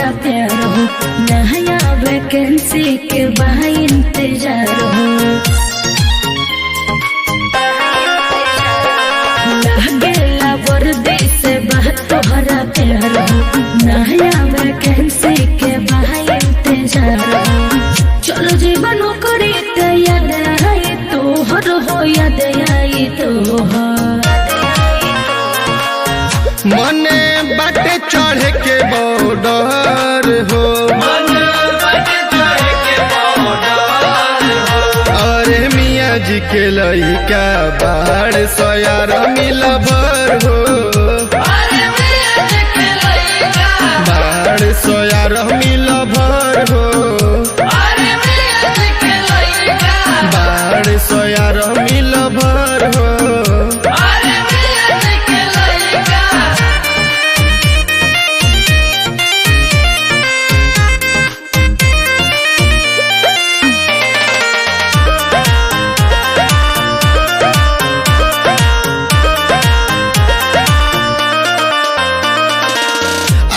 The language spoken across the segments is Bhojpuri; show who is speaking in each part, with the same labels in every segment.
Speaker 1: तोहरा प्यार हो, नया वैकेंसी के बा इंतजार हो। लागेला वर्दी से बा तोहरा प्यार हो, नया वैकेंसी के बा इंतजार हो। चलो जीवन करी तो याद आई तोहर हो, याद आई तोहर।
Speaker 2: मने बाटे चढ़े के बॉर्डर हो, अरे मियाँ जी के लइका बाड़ सयार मिलभर हो, बाड़ सयार मिलभर हो, बाड़ सयार मिलभर हो।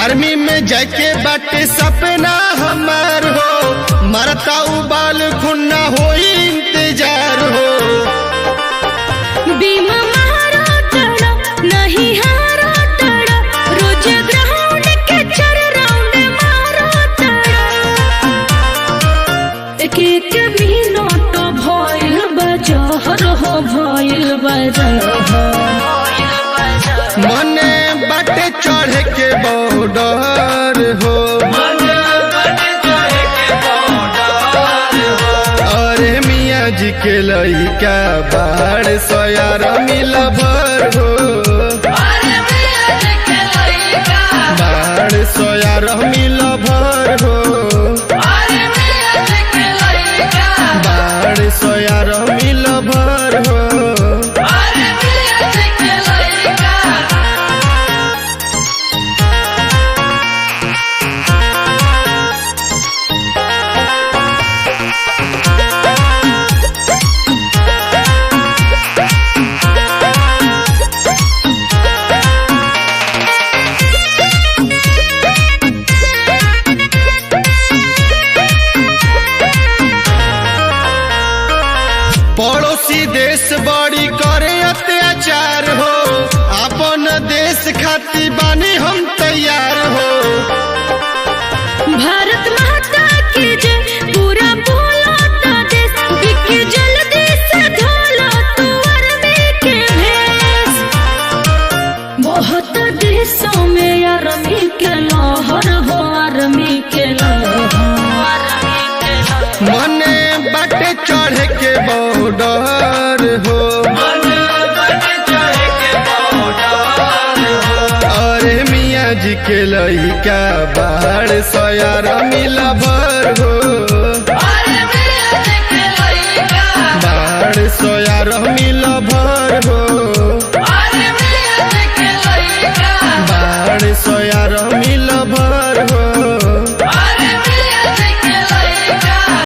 Speaker 2: आर्मी में जाके बाटे सपना हमार हो, मरता उबाल खुन्ना हो इंतजार हो।
Speaker 1: बीमा मारो तड़ा नहीं हारो तड़ा, रोज ग्राउंड के 4 राउंड मारो तड़ा। एक एक मिनट भइल बजहर हो, भइल बजहर।
Speaker 2: मने बाटे चढ़े के बॉर्डर हो, अरे मियाँ जी के लइका बाड़ सयार मिलभर हो, बाड़ सयार मिलभर हो, बाड़ सयार मिलभर हो। पड़ोसी देश बड़ी करे अत्याचार हो, अपन देश खातिर बानी हम तैयार हो।
Speaker 1: भारत माता की जय, पूरा बोलो तो देश, बिकी जल्दी से धोलो तू आर्मी के भेष। बहुत देशों में आर्मी के लहर हो, आर्मी के लहर।
Speaker 2: मने बाटे चढ़े के बॉर्डर हो, अरे मियाँ जी के लइका बाड़ सयार मिलभर हो,